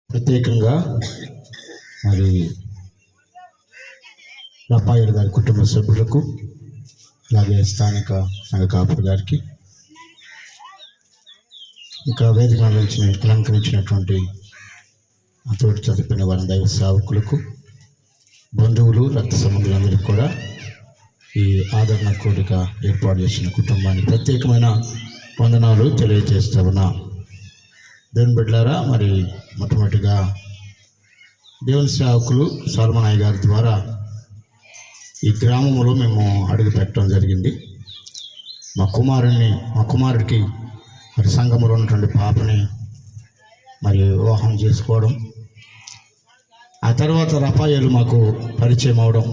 ప్రత్యేకంగా మరి రపాయలు గారి కుటుంబ సభ్యులకు, అలాగే స్థానిక సంఘ కాపురు గారికి, ఇంకా వేదిక అలంకరించినటువంటి తోటి చదువుకునే వారి దైవ సేవకులకు, బంధువులు, రక్త సంబంధులందరికీ కూడా ఈ ఆదరణ కోరిక ఏర్పాటు చేసిన కుటుంబానికి ప్రత్యేకమైన వందనాలు తెలియజేస్తూ ఉన్నా. దేవుని బిడ్డలారా, మరి మొట్టమొదటిగా దేవుని సేవకులు సల్మనాయ్ గారి ద్వారా ఈ గ్రామంలో మేము అడుగు పెట్టడం జరిగింది. మా కుమారుడికి మరి సంఘంలో ఉన్నటువంటి పాపని మరి వివాహం చేసుకోవడం, ఆ తర్వాత రపాయలు మాకు పరిచయం అవడం,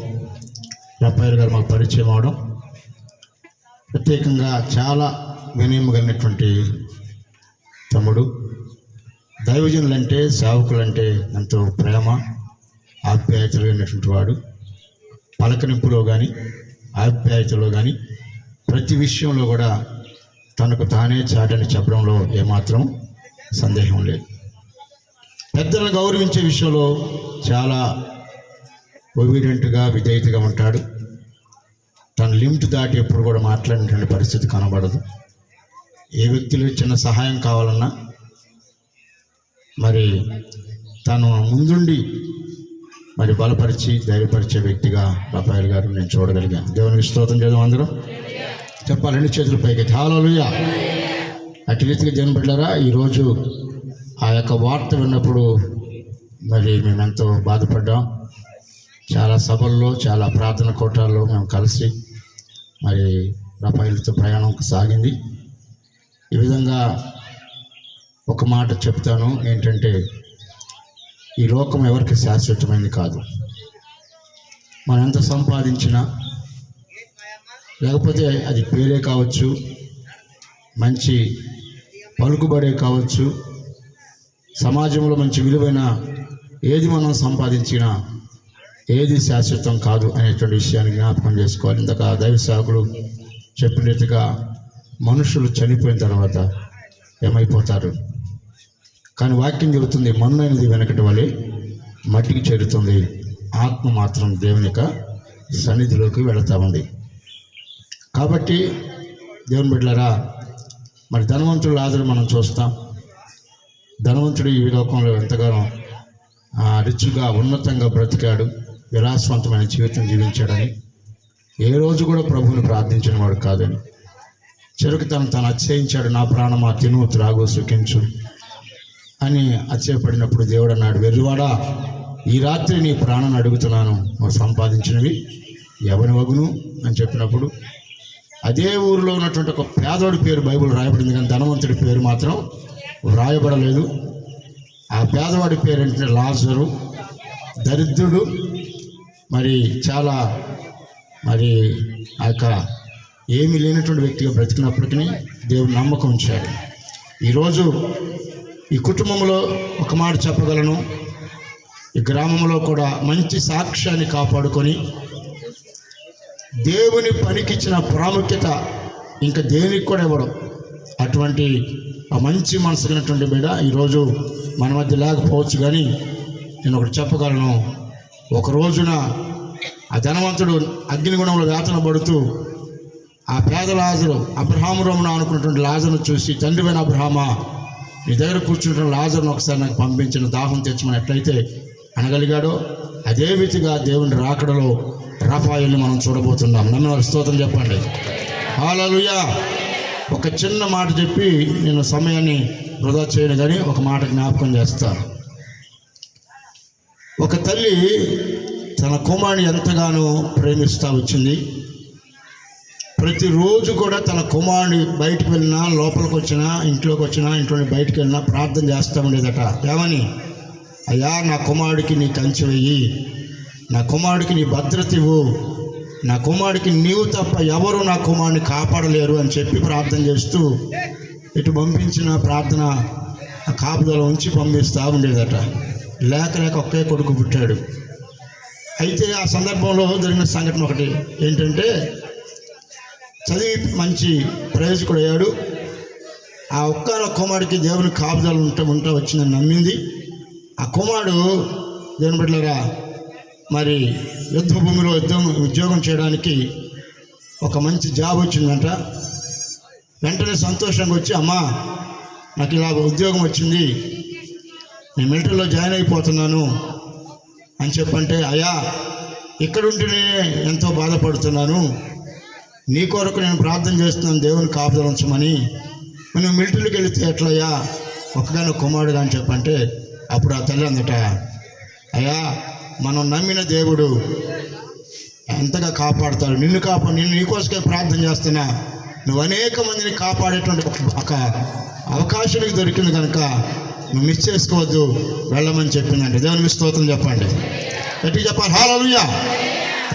రపాయలు గారు మాకు పరిచయం అవడం, ప్రత్యేకంగా చాలా వినయం కలిగినటువంటి తమ్ముడు, దైవజనులంటే సేవకులంటే ఎంతో ప్రేమ ఆప్యాయతలు కలిగినటువంటి వాడు. పలకనింపులో కానీ ఆప్యాయతలో కానీ ప్రతి విషయంలో కూడా తనకు తానే చాటని చెప్పడంలో ఏమాత్రం సందేహం లేదు. పెద్దలను గౌరవించే విషయంలో చాలా ఒబీడియంట్గా, విధేయతగా ఉంటాడు. తన లిమిట్ దాటి ఎప్పుడు కూడా మాట్లాడినటువంటి పరిస్థితి కనబడదు. ఏ వ్యక్తులు చిన్న సహాయం కావాలన్నా మరి తను ముందుండి మరి బలపరిచి ధైర్యపరిచే వ్యక్తిగా రపాయలు గారు నేను చూడగలిగాను. దేవునికి స్తోత్రం చేద్దాం. అందరం చెప్పాలి, 2 చేతుల పైకి హల్లెలూయా. అటు రీతిగా దేవుని బిడ్డలారా, ఈరోజు ఆ యొక్క వార్త విన్నప్పుడు మరి మేము ఎంతో బాధపడ్డాం. చాలా సభల్లో, చాలా ప్రార్థన కోటాల్లో మేము కలిసి మరి రపాయలతో ప్రయాణం సాగింది. ఈ విధంగా ఒక మాట చెప్తాను, ఏంటంటే ఈ లోకం ఎవరికి శాశ్వతమైనది కాదు. మనం ఎంత సంపాదించినా, లేకపోతే అది పేరే కావచ్చు, మంచి పలుకుబడే కావచ్చు, సమాజంలో మంచి విలువైన ఏది మనం సంపాదించినా ఏది శాశ్వతం కాదు అనేటువంటి విషయాన్ని జ్ఞాపకం చేసుకోవాలి. ఇందాక దైవ సేవకులు చెప్పినట్టుగా మనుషులు చనిపోయిన తర్వాత ఏమైపోతారు, కానీ వాక్యం చెబుతుంది మన్నైనది వెనకటి వలె మట్టికి చేరుతుంది, ఆత్మ మాత్రం దేవుని యొక్క సన్నిధిలోకి వెళుతూ ఉంది. కాబట్టి దేవుని బిడ్డలారా, మరి ధనవంతుడు లాజరు మనం చూస్తాం. ధనవంతుడు ఈ లోకంలో ఎంతగానో రిచ్గా, ఉన్నతంగా బ్రతికాడు, విలాసవంతమైన జీవితం జీవించాడని, ఏ రోజు కూడా ప్రభువుని ప్రార్థించిన వాడు కాదని, చెరుకు తను అతిశయించాడు. నా ప్రాణమా తిను, త్రాగు, సుఖించు అని అతిశయపడినప్పుడు దేవుడు అన్నాడు, వెర్రివాడా, ఈ రాత్రి నీ ప్రాణాన్ని అడుగుతున్నాను, నువ్వు సంపాదించినవి ఎవని వగును అని చెప్పినప్పుడు అదే ఊరిలో ఉన్నటువంటి ఒక పేదోడి పేరు బైబిల్ రాయబడింది, కానీ ధనవంతుడి పేరు మాత్రం వ్రాయబడలేదు. ఆ పేదవాడి పేరు ఏంటంటే లాజరు, దరిద్రుడు. మరి చాలా మరి ఆ యొక్క ఏమీ లేనటువంటి వ్యక్తిగా బ్రతికినప్పటికీ దేవుడు నమ్మకం ఉంచాడు. ఈరోజు ఈ కుటుంబంలో ఒక మాట చెప్పగలను, ఈ గ్రామంలో కూడా మంచి సాక్ష్యాన్ని కాపాడుకొని దేవుని పనికిచ్చిన ప్రాముఖ్యత ఇంకా దేనికి కూడా ఇవ్వడం, అటువంటి ఆ మంచి మనసు కలిగినటువంటి బిడ్డ ఈరోజు మన మధ్య లేకపోవచ్చు. కానీ నేను ఒకటి చెప్పగలను, ఒక రోజున ఆ ధనవంతుడు అగ్నిగుణంలో వేతన పడుతూ ఆ పేద లాజరు, అబ్రహాము రోమును అనుకున్నటువంటి లాజరును చూసి, తండ్రివైన అబ్రహామా, నీ దగ్గర కూర్చుంటున్న లాజరును ఒకసారి నాకు పంపించిన, దాహం తెచ్చమని ఎట్లయితే అనగలిగాడో అదే రీతిగా దేవుని రాకడలో రపాయల్ని మనం చూడబోతున్నాం. నన్ను స్తోత్రం చెప్పండి, హల్లెలూయా. ఒక చిన్న మాట చెప్పి నేను సమయాన్ని వృధా చేయను, కానీ ఒక మాట జ్ఞాపకం చేస్తాను. ఒక తల్లి తన కుమారుని ఎంతగానో ప్రేమిస్తూ వచ్చింది. ప్రతిరోజు కూడా తన కుమారుని బయటకు వెళ్ళినా, లోపలికి వచ్చినా, ఇంట్లోకి వచ్చినా, ఇంట్లో బయటకు వెళ్ళినా ప్రార్థన చేస్తూ ఉండేదట. ఏమని? అయ్యా, నా కుమారుడికి నీ కంచె వెయ్యి, నా కుమారుడికి నీ భద్రత ఇవ్వు, నా కుమారుడికి నీవు తప్ప ఎవరు నా కుమారుని కాపాడలేరు అని చెప్పి ప్రార్థన చేస్తూ ఇటు పంపించిన ప్రార్థన కాపుదల ఉంచి పంపిస్తూ ఉండేదట. లేక ఒకే కొడుకు పుట్టాడు. అయితే ఆ సందర్భంలో జరిగిన సంఘటన ఒకటి ఏంటంటే, చదివి మంచి ప్రయోజకుడు అయ్యాడు. ఆ ఒక్క కుమారుడికి దేవుని కాపుదల ఉంటా వచ్చిందని నమ్మింది. ఆ కుమారుడు దేవుని బిడ్డలారా మరి యుద్ధ భూమిలో ఉద్యోగం చేయడానికి ఒక మంచి జాబ్ వచ్చిందంట. వెంటనే సంతోషంగా వచ్చి, అమ్మా నాకు ఇలా ఉద్యోగం వచ్చింది, నేను మిలిటరీలో జాయిన్ అయిపోతున్నాను అని చెప్పంటే, అయ్యా ఇక్కడుంటేనే ఎంతో బాధపడుతున్నాను, నీ కొరకు నేను ప్రార్థన చేస్తున్నాను దేవుని కాపుదల ఉంచమని. మనం మిలిటరీకి వెళితే ఎట్లయ్యా ఒక్కగానో కుమారుడుగా అని చెప్పంటే, అప్పుడు ఆ తల్లి అందట, అయ్యా మనం నమ్మిన దేవుడు ఎంతగా కాపాడుతాడు, నిన్ను నీకోసమే ప్రార్థన చేస్తున్నా, నువ్వు అనేక మందిని కాపాడేటువంటి ఒక అవకాశం నీకు దొరికింది కనుక నువ్వు మిస్ చేసుకోవద్దు, వెళ్ళమని చెప్పిందంటే దేవునికి స్తోత్రం చెప్పండి. గట్టిగా చెప్పాలి హల్లెలూయా.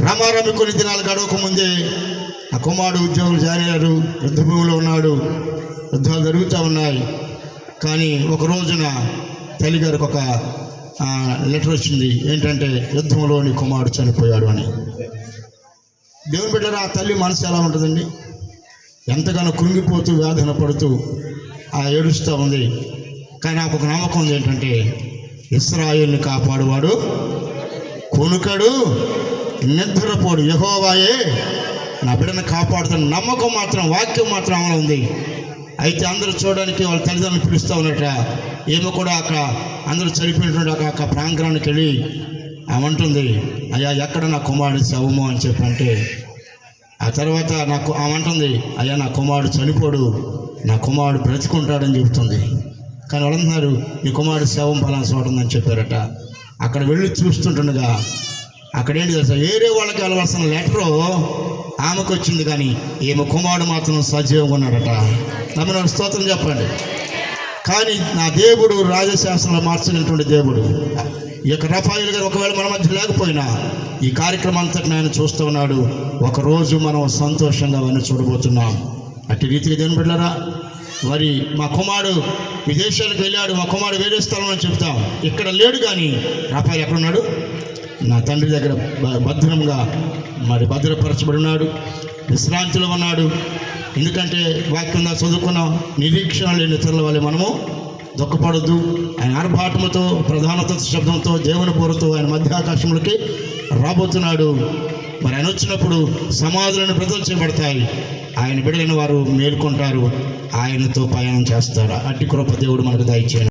రామారామి కొన్ని దినాలు గడవక ముందే ఆ కుమారుడు ఉద్యోగులు జాయిన్ అయ్యారు, యుద్ధ భూమిలో ఉన్నాడు, యుద్ధాలు జరుగుతూ ఉన్నాయి. కానీ ఒక రోజున తల్లిగారికి ఒక లెటర్ వచ్చింది, ఏంటంటే యుద్ధంలోని కుమారుడు చనిపోయాడు అని. దేవుని బిడ్డలారా, ఆ తల్లి మనసు ఎలా ఉంటుందండి? ఎంతగానో కృంగిపోతూ వేదన పడుతూ ఏడుస్తూ ఉంది. కానీ నాకు ఒక నమ్మకం ఉంది, ఏంటంటే ఇశ్రాయేలుని కాపాడువాడు కొనుకడు నిద్రపోడు, యెహోవాయే నా బిడ్డను కాపాడుతున్న నమ్మకం మాత్రం, వాక్యం మాత్రం అమలు ఉంది. అయితే అందరూ చూడడానికి వాళ్ళ తల్లిదండ్రులు పిలుస్తూ ఉన్నట. ఏమో కూడా అక్కడ అందరూ చనిపోయినటువంటి ఒక ప్రాంగణానికి వెళ్ళి ఆమంటుంది, అయ్యా ఎక్కడ నా కుమారుడు శవము అని చెప్పంటే, ఆ తర్వాత ఆమంటుంది, అయ్యా నా కుమారుడు చనిపోడు, నా కుమారుడు బ్రతికుంటాడని చెబుతుంది. కానీ వాళ్ళంటున్నారు, నీ కుమారుడు శవం ఫలానా చోట ఉందని చెప్పారట. అక్కడ వెళ్ళి చూస్తుంటుండగా అక్కడ ఏంటి తెలుసా, వేరే వాళ్ళకి వెళ్ళవలసిన లెటరు ఆమెకు వచ్చింది, కానీ ఈమె కుమారుడు మాత్రం సజీవంగా ఉన్నాడట. నమ్మిన స్తోత్రం చెప్పండి. కానీ నా దేవుడు రాజశాస్త్రంలో మార్చగలిగినటువంటి దేవుడు. ఈ యొక్క రఫాయిల్ గారు ఒకవేళ మన మధ్య లేకపోయినా ఈ కార్యక్రమం అంతటి ఆయన చూస్తూ ఉన్నాడు. ఒకరోజు మనం సంతోషంగా అవన్నీ చూడబోతున్నాం. అట్టి రీతిగా దేవుని బిడ్డలారా, మరి మా కుమారుడు విదేశాలకు వెళ్ళాడు, మా కుమారుడు వేరే స్థలంలో చెప్తాం, ఇక్కడ లేడు. కానీ రఫాయిల్ ఎక్కడున్నాడు? నా తండ్రి దగ్గర భద్రంగా మరి భద్రపరచబడి ఉన్నాడు, విశ్రాంతిలో ఉన్నాడు. ఎందుకంటే వాక్యంగా చదువుకున్న నిరీక్షణ లేని ఇతరుల వల్ల మనము దుఃఖపడద్దు. ఆయన ఆర్భాటముతో ప్రధానత శబ్దంతో దేవుని పోరుతో ఆయన మధ్య ఆకాశంలోకి రాబోతున్నాడు. మరి ఆయన వచ్చినప్పుడు సమాధులను ప్రజలు చేయబడతాయి, ఆయన బిడ్డలైన వారు మేల్కొంటారు, ఆయనతో ప్రయాణం చేస్తారు. అట్టి కృప దేవుడు మనకు దయచేయండి.